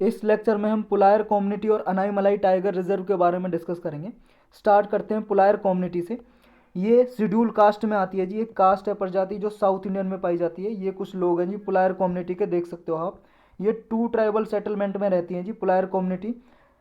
इस लेक्चर में हम पुलायर कम्युनिटी और अनाईमलाई टाइगर रिजर्व के बारे में डिस्कस करेंगे। स्टार्ट करते हैं पुलायर कम्युनिटी से। ये शेड्यूल कास्ट में आती है जी, एक कास्ट है, प्रजाति जो साउथ इंडियन में पाई जाती है। ये कुछ लोग हैं जी पुलायर कम्युनिटी के, देख सकते हो आप। ये 2 ट्राइबल सेटलमेंट में रहती हैं जी पुलायर कम्युनिटी।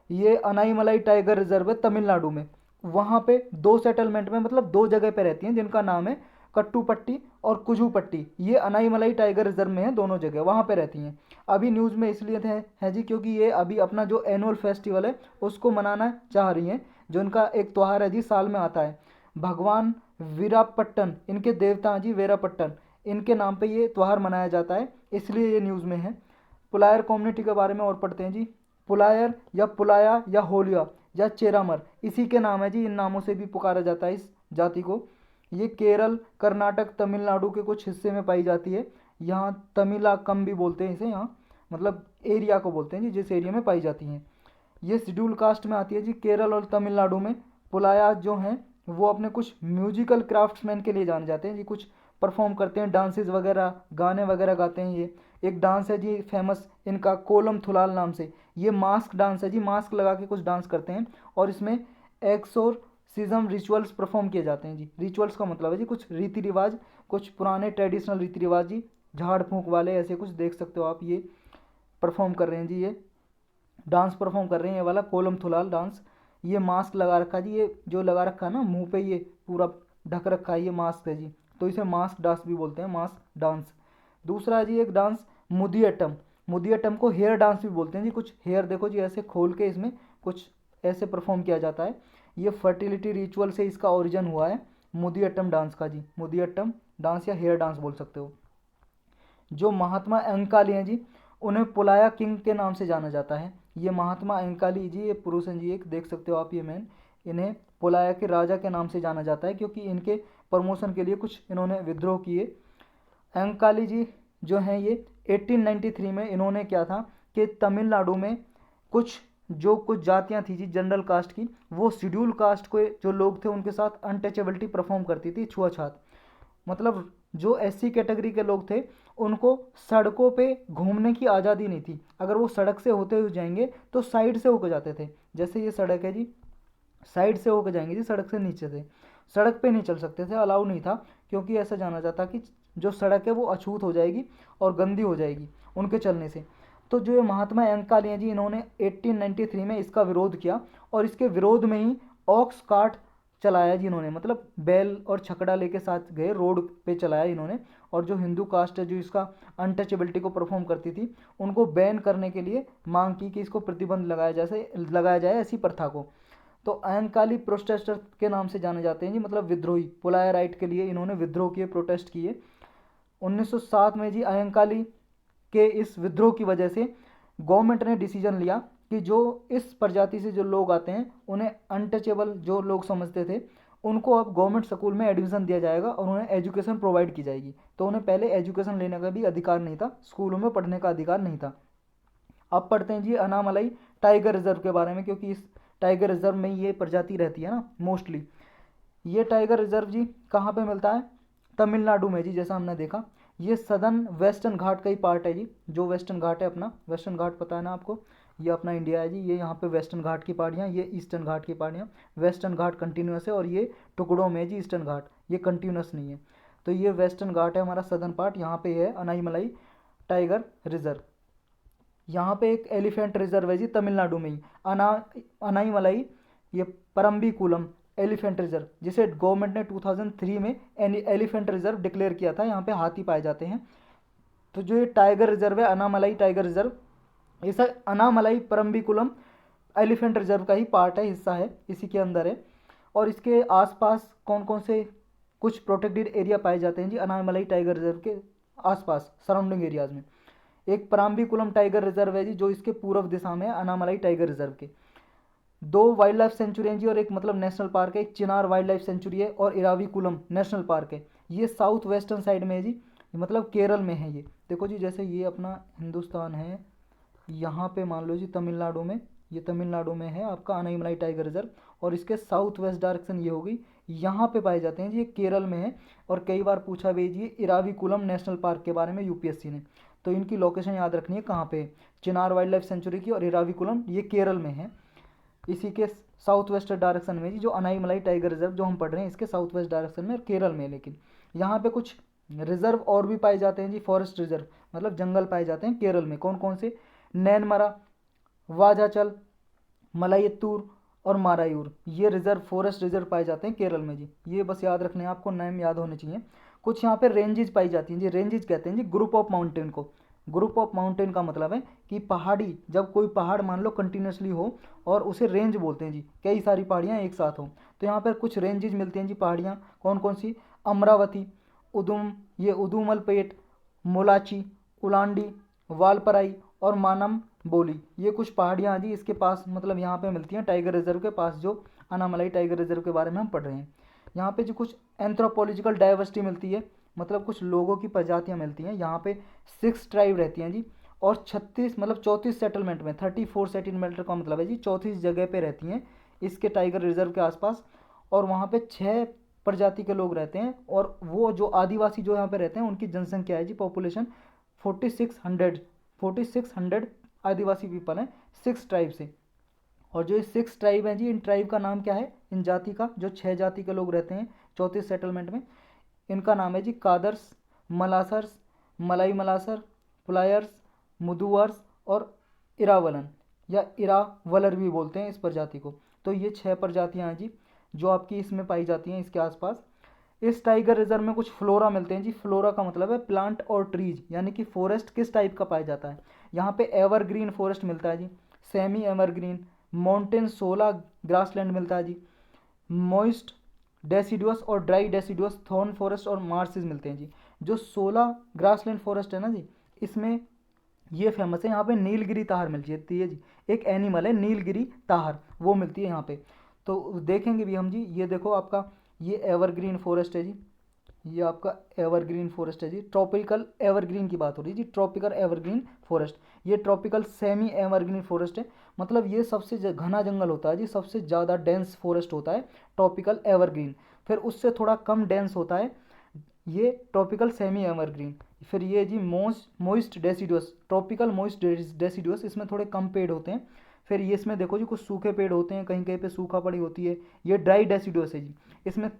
ये अनाईमलाई टाइगर रिजर्व है तमिलनाडु में। वहाँ पे 2 सेटलमेंट में, मतलब 2 जगह पे रहती हैं, जिनका नाम है कट्टुपट्टी और कुजुपट्टी। ये अनाईमलाई टाइगर रिजर्व में है, दोनों जगह वहाँ पे रहती हैं। अभी न्यूज़ में इसलिए है जी क्योंकि ये अभी अपना जो एनुअल फेस्टिवल है उसको मनाना चाह रही हैं। जो इनका एक त्यौहार है जी, साल में आता है, भगवान वीरापट्टन, इनके देवता हैं जी वीरापट्टन, इनके नाम पे ये त्यौहार मनाया जाता है, इसलिए ये न्यूज़ में है। पुलायर कम्युनिटी के बारे में और पढ़ते हैं जी। पुलायर या पुलाया या होलिया या चेरामर, इसी के नाम है जी, इन नामों से भी पुकारा जाता है इस जाति को। ये केरल, कर्नाटक, तमिलनाडु के कुछ हिस्से में पाई जाती है। यहाँ तमिलाकम भी बोलते हैं इसे, यहाँ मतलब एरिया को बोलते हैं जी, जिस एरिया में पाई जाती हैं। ये शेड्यूल कास्ट में आती है जी। केरल और तमिलनाडु में पुलाया जो हैं वो अपने कुछ म्यूजिकल क्राफ्ट्समैन के लिए जाने जाते हैं जी। कुछ परफॉर्म करते हैं, डांसेस वगैरह, गाने वगैरह गाते हैं ये। एक डांस है जी फेमस इनका, कोलम थुलाल नाम से। ये मास्क डांस है जी, मास्क लगा के कुछ डांस करते हैं और इसमें एक्सोरसिज्म रिचुअल्स परफॉर्म किए जाते हैं जी। रिचुअल्स का मतलब है जी कुछ रीति रिवाज, कुछ पुराने ट्रेडिशनल रीति रिवाज जी, झाड़ फूंक वाले ऐसे कुछ, देख सकते हो आप। ये परफॉर्म कर रहे हैं जी, ये डांस परफॉर्म कर रहे हैं, ये वाला कोलम थुलाल डांस। ये मास्क लगा रखा है जी, ये जो लगा रखा है ना मुंह पे, ये पूरा ढक रखा है, ये मास्क है जी, तो इसे मास्क डांस भी बोलते हैं, मास्क डांस। दूसरा है जी एक डांस मुदियट्टम। मुदियट्टम को हेयर डांस भी बोलते हैं जी। कुछ हेयर देखो जी ऐसे खोल के इसमें कुछ ऐसे परफॉर्म किया जाता है। ये फर्टिलिटी रिचुअल से इसका ओरिजिन हुआ है मुदियट्टम डांस का जी। मुदियट्टम डांस या हेयर डांस बोल सकते हो। जो महात्मा अंकाली हैं जी, उन्हें पुलाया किंग के नाम से जाना जाता है। ये महात्मा अंकाली जी, ये पुरुष हैं जी, एक देख सकते हो आप, ये मैन, इन्हें पुलाया के राजा के नाम से जाना जाता है क्योंकि इनके प्रमोशन के लिए कुछ इन्होंने विद्रोह किए। अंकाली जी जो हैं ये 1893 में इन्होंने क्या था कि तमिलनाडु में कुछ जातियां थी जी जनरल कास्ट की, वो शेड्यूल कास्ट के जो लोग थे उनके साथ अनटचेबिलिटी परफॉर्म करती थी, छुआछात। मतलब जो एससी कैटेगरी के लोग थे उनको सड़कों पे घूमने की आज़ादी नहीं थी। अगर वो सड़क से होते हुए जाएंगे तो साइड से होकर जाते थे। जैसे ये सड़क है जी, साइड से होकर जाएंगे जी, सड़क से नीचे से। सड़क पे नहीं चल सकते थे, अलाउ नहीं था, क्योंकि ऐसा जाना जाता कि जो सड़क है वो अछूत हो जाएगी और गंदी हो जाएगी उनके चलने से। तो जो ये महात्मा अंकाली हैं जी, इन्होंने 1893 में इसका विरोध किया और इसके विरोध में ही ऑक्स कार्ट चलाया जी इन्होंने, मतलब बैल और छकड़ा लेके साथ गए, रोड पे चलाया इन्होंने। और जो हिंदू कास्ट है जो इसका अनटचेबिलिटी को परफॉर्म करती थी, उनको बैन करने के लिए मांग की कि इसको प्रतिबंध लगाया जाए ऐसी प्रथा को। तो अयंकाली प्रोटेस्टर के नाम से जाने जाते हैं जी, मतलब विद्रोही। पुलाया राइट के लिए इन्होंने विद्रोह किए, प्रोटेस्ट किए। 1907 में जी अयंकाली के इस विद्रोह की वजह से गवर्नमेंट ने डिसीजन लिया कि जो इस प्रजाति से जो लोग आते हैं उन्हें अनटचेबल जो लोग समझते थे, उनको अब गवर्नमेंट स्कूल में एडमिशन दिया जाएगा और उन्हें एजुकेशन प्रोवाइड की जाएगी। तो उन्हें पहले एजुकेशन लेने का भी अधिकार नहीं था, स्कूलों में पढ़ने का अधिकार नहीं था। अब पढ़ते हैं जी अनामलाई टाइगर रिजर्व के बारे में, क्योंकि इस टाइगर रिजर्व में ये प्रजाति रहती है ना मोस्टली। ये टाइगर रिजर्व जी कहाँ पे मिलता है? तमिलनाडु में जी, जैसा हमने देखा। ये सदर्न वेस्टर्न घाट का ही पार्ट है जी। जो वेस्टर्न घाट है अपना, वेस्टर्न घाट पता है ना आपको, ये अपना इंडिया है जी। ये यहाँ पे वेस्टर्न घाट की पहाड़ियाँ, ये ईस्टर्न घाट की पहाड़ियाँ। वेस्टर्न घाट कंटिन्यूस है और ये टुकड़ों में जी ईस्टर्न घाट, ये कंटिन्यूस नहीं है। तो ये वेस्टर्न घाट है हमारा, सदर्न पार्ट, यहाँ पे है अनाईमलाई टाइगर रिजर्व। यहाँ पे एक एलिफेंट रिजर्व है जी तमिलनाडु में ही, अना अनाईमलाई, ये परम्बिकुलम एलिफेंट रिजर्व, जिसे गवर्नमेंट ने 2003 में एलिफेंट रिजर्व डिक्लेयर किया था। यहाँ पे हाथी पाए जाते हैं। तो जो ये टाइगर रिजर्व है अनामलाई टाइगर रिजर्व, इस अनामलाई परम्बिकुलम एलिफेंट रिजर्व का ही पार्ट है, हिस्सा है, इसी के अंदर है। और इसके आसपास कौन कौन से कुछ प्रोटेक्टेड एरिया पाए जाते हैं जी अनामलाई टाइगर रिजर्व के आसपास, सराउंडिंग एरियाज में? एक पराम्बीकुलम टाइगर रिजर्व है जी, जो इसके पूर्व दिशा में है अनामलाई टाइगर रिजर्व के। 2 वाइल्ड लाइफ सेंचुरी हैं जी और एक मतलब नेशनल पार्क है। एक चिनार वाइल्ड लाइफ सेंचुरी है और इराविकुलम नेशनल पार्क है। ये साउथ वेस्टर्न साइड में है जी, मतलब केरल में है ये। देखो जी, जैसे ये अपना हिंदुस्तान है, यहाँ पे मान लो जी तमिलनाडु में, ये तमिलनाडु में है आपका अनाईमलाई टाइगर रिजर्व, और इसके साउथ वेस्ट डायरेक्शन ये होगी, यहाँ पे पाए जाते हैं जी, ये केरल में है। और कई बार पूछा भी जी इराविकुलम नेशनल पार्क के बारे में यूपीएससी ने। तो इनकी लोकेशन याद रखनी है कहाँ पे, चिनार वाइल्ड लाइफ सेंचुरी की और इराविकुलम ये केरल में है। इसी के साउथ वेस्ट डायरेक्शन में जी जो अनाईमलाई टाइगर रिजर्व जो हम पढ़ रहे हैं इसके साउथ वेस्ट डायरेक्शन में और केरल में। लेकिन यहाँ पे कुछ रिजर्व और भी पाए जाते हैं जी, फॉरेस्ट रिजर्व मतलब जंगल पाए जाते हैं केरल में। कौन कौन से, नैनमरा, वाजाचल, मलायत्तूर और मारायूर, ये रिजर्व फॉरेस्ट रिजर्व पाए जाते हैं केरल में जी। ये बस याद रखने हैं आपको, नाम याद होने चाहिए। कुछ यहाँ पे रेंजेस पाई जाती हैं जी, रेंजेस कहते हैं जी ग्रुप ऑफ माउंटेन को। ग्रुप ऑफ माउंटेन का मतलब है कि पहाड़ी, जब कोई पहाड़ मान लो कंटिन्यूसली हो और उसे रेंज बोलते हैं जी, कई सारी पहाड़ियाँ एक साथ हो। तो यहाँ पर कुछ रेंजेस मिलती हैं जी पहाड़ियाँ, कौन कौन सी, अमरावती, ये उदुमलपेट, मोलाची, उलांडी, वालपराई और मानम बोली, ये कुछ पहाड़ियाँ जी इसके पास मतलब यहाँ पे मिलती हैं टाइगर रिजर्व के पास, जो अनामलाई टाइगर रिजर्व के बारे में हम पढ़ रहे हैं। यहाँ पे जो कुछ एंथ्रोपोलॉजिकल डाइवर्सिटी मिलती है, मतलब कुछ लोगों की प्रजातियाँ मिलती हैं। यहाँ पे 6 ट्राइब रहती हैं जी, और 36 मतलब 34 सेटलमेंट में, 34 सेटलमेंट का मतलब है जी 34 जगह पे रहती हैं इसके टाइगर रिजर्व के आसपास। और वहाँ पे 6 प्रजाति के लोग रहते हैं, और वो जो आदिवासी जो यहाँ पे रहते हैं उनकी जनसंख्या है जी, पॉपुलेशन 4600 आदिवासी पीपल हैं 6 ट्राइब से। और जो ये 6 ट्राइब हैं जी, इन ट्राइब का नाम क्या है, इन जाति का, जो 6 जाति के लोग रहते हैं 34 सेटलमेंट में, इनका नाम है जी कादर्स, मलासर्स, मलाई मलासर, पुलायर्स, मुदुवर्स और इरावलन या इरावलर भी बोलते हैं इस प्रजाति को। तो ये 6 प्रजातियाँ हैं जी जो आपकी इसमें पाई जाती हैं इसके आसपास। इस टाइगर रिजर्व में कुछ फ्लोरा मिलते हैं जी, फ्लोरा का मतलब है प्लांट और ट्रीज, यानी कि फॉरेस्ट किस टाइप का पाया जाता है। यहाँ पे एवरग्रीन फॉरेस्ट मिलता है जी, सेमी एवरग्रीन, माउंटेन सोला ग्रासलैंड मिलता है जी, मॉइस्ट डेसिडुअस और ड्राई डेसिडुअस थॉर्न फॉरेस्ट और मार्सेस मिलते हैं जी। जो सोला ग्रासलैंड फॉरेस्ट है ना जी, इसमें ये फेमस है, यहाँ पे नीलगिरी ताहर मिल जाती है जी, एक एनिमल है नीलगिरी ताहर, वो मिलती है यहाँ पे। तो देखेंगे भी हम जी, ये देखो आपका ये एवरग्रीन फॉरेस्ट है जी, ये आपका एवरग्रीन फॉरेस्ट है जी, ट्रॉपिकल एवरग्रीन की बात हो रही है जी, ट्रॉपिकल एवरग्रीन फॉरेस्ट। ये ट्रॉपिकल सेमी एवरग्रीन फॉरेस्ट है, मतलब ये सबसे घना जंगल होता है जी, सबसे ज़्यादा डेंस फॉरेस्ट होता है ट्रॉपिकल एवरग्रीन। फिर उससे थोड़ा कम डेंस होता है ये ट्रॉपिकल सेमी एवरग्रीन। फिर ये जी moist deciduous, tropical moist deciduous, इसमें थोड़े कम पेड़ होते हैं। फिर ये इसमें देखो जी कुछ सूखे पेड़ होते हैं, कहीं कहीं पे सूखा पड़ी होती है। ये ड्राई डेसिडुअस है जी, इसमें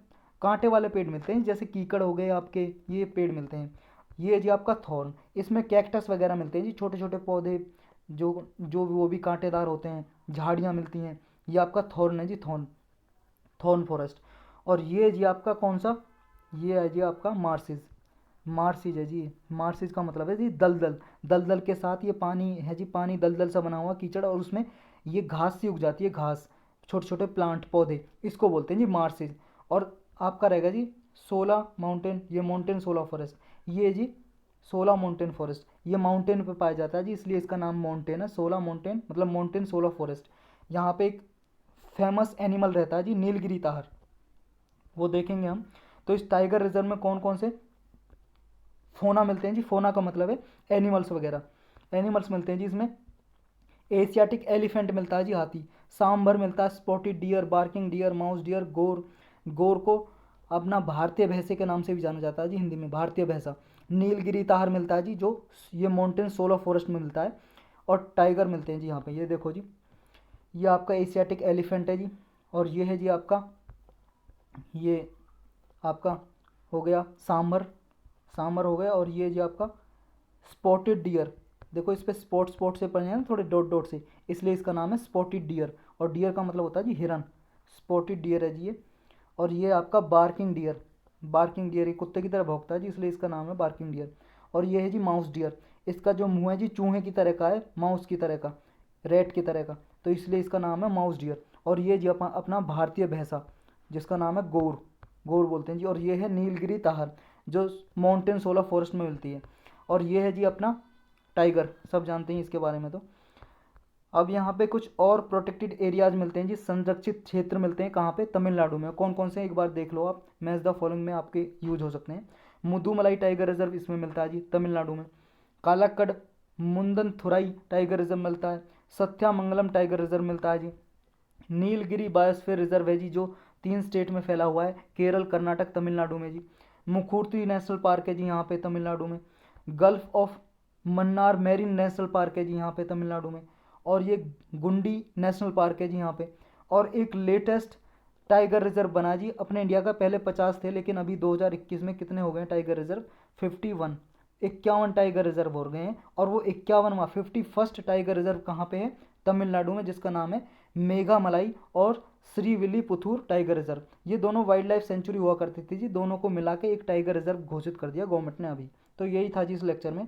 कांटे वाले पेड़ मिलते हैं, जैसे कीकड़ हो गए आपके, ये पेड़ मिलते हैं। ये जी आपका थॉर्न, इसमें कैक्टस वगैरह मिलते हैं जी, छोटे छोटे पौधे जो जो वो भी कांटेदार होते हैं, झाड़ियाँ मिलती हैं। ये आपका थॉर्न है जी, थॉर्न, थॉर्न फॉरेस्ट। और ये जी आपका कौन सा, ये है जी आपका मार्सिस, मार्सिस है जी, मार्सिस का मतलब है जी दलदल, दलदल के साथ ये पानी है जी, पानी दलदल सा बना हुआ कीचड़, और उसमें ये घास सी उग जाती है, घास, छोटे छोटे प्लांट पौधे, इसको बोलते हैं जी मार्सिस। और आपका रहेगा जी 16 माउंटेन, ये माउंटेन सोला फॉरेस्ट, ये जी 16 माउंटेन फॉरेस्ट, ये माउंटेन पे पाया जाता है जी, इसलिए इसका नाम माउंटेन है, 16 माउंटेन मतलब माउंटेन सोला फॉरेस्ट। यहाँ पे एक फेमस एनिमल रहता है जी नीलगिरी ताहर, वो देखेंगे हम। तो इस टाइगर रिजर्व में कौन कौन से फोना मिलते हैं जी, फोना का मतलब है एनिमल्स वगैरह, एनिमल्स मिलते हैं जी इसमें। एशियाटिक एलिफेंट मिलता है जी हाथी, सांभर मिलता है, spotted deer, barking deer, mouse dear, गोर, गोर को अपना भारतीय भैंसे के नाम से भी जाना जाता है जी हिंदी में, भारतीय भैंसा। नीलगिरी ताहर मिलता है जी, जो ये माउंटेन सोलो फॉरेस्ट में मिलता है। और टाइगर मिलते हैं जी यहाँ पे, ये देखो जी, ये आपका एशियाटिक एलिफेंट है जी, और ये है जी आपका, ये आपका हो गया सांभर, सांभर हो गया। और ये जी आपका स्पॉटेड डियर, देखो इस पर स्पॉट स्पॉट से पढ़े हैं ना थोड़े डॉट डॉट से, इसलिए इसका नाम है स्पॉटेड डियर। और डियर का मतलब होता है जी हिरन, स्पॉटेड डियर है जी ये। और ये आपका बार्किंग डियर, बार्किंग डियर ये कुत्ते की तरह भौंकता है जी, इसलिए इसका नाम है बार्किंग डियर। और ये है जी माउस डियर, इसका जो मुंह है जी चूहे की तरह का है, माउस की तरह का, रेट की तरह का, तो इसलिए इसका नाम है माउस डियर। और ये जी अपना भारतीय भैंसा, जिसका नाम है गौर, गौर बोलते हैं जी। और ये है नीलगिरी ताहर, जो माउंटेन सोला फॉरेस्ट में मिलती है। और ये है जी अपना टाइगर, सब जानते हैं इसके बारे में। तो अब यहाँ पे कुछ और प्रोटेक्टेड एरियाज मिलते हैं जी, संरक्षित क्षेत्र मिलते हैं, कहाँ पे, तमिलनाडु में। कौन कौन से एक बार देख लो आप, मैच द फॉलोइंग में आपके यूज हो सकते हैं। मुदुमलाई टाइगर रिजर्व इसमें मिलता है जी तमिलनाडु में। कालाकड़ मुंदनथुराई टाइगर रिजर्व मिलता है। सत्यामंगलम टाइगर रिजर्व मिलता है जी। नीलगिरी बायोस्फीयर रिजर्व है जी, जो 3 स्टेट में फैला हुआ है, केरल, कर्नाटक, तमिलनाडु में जी। मुखूर्ती नेशनल पार्क है जी यहाँ पे तमिलनाडु में। Gulf of Mannar marine national park है जी यहाँ पे तमिलनाडु में, और ये गुंडी नेशनल पार्क है जी यहाँ पे। और एक लेटेस्ट टाइगर रिजर्व बना जी अपने इंडिया का, पहले 50 थे लेकिन अभी 2021 में कितने हो गए टाइगर रिजर्व, 51, 51 टाइगर रिजर्व हो गए हैं। और वो 51वां 51st टाइगर रिजर्व कहाँ पे है, तमिलनाडु में, जिसका नाम है मेघामलाई और श्रीविल्लीपुथूर टाइगर रिजर्व। ये दोनों वाइल्ड लाइफ सेंचुरी हुआ करती थी जी, दोनों को मिला के एक टाइगर रिजर्व घोषित कर दिया गवर्नमेंट ने अभी। तो यही था जी इस लेक्चर में।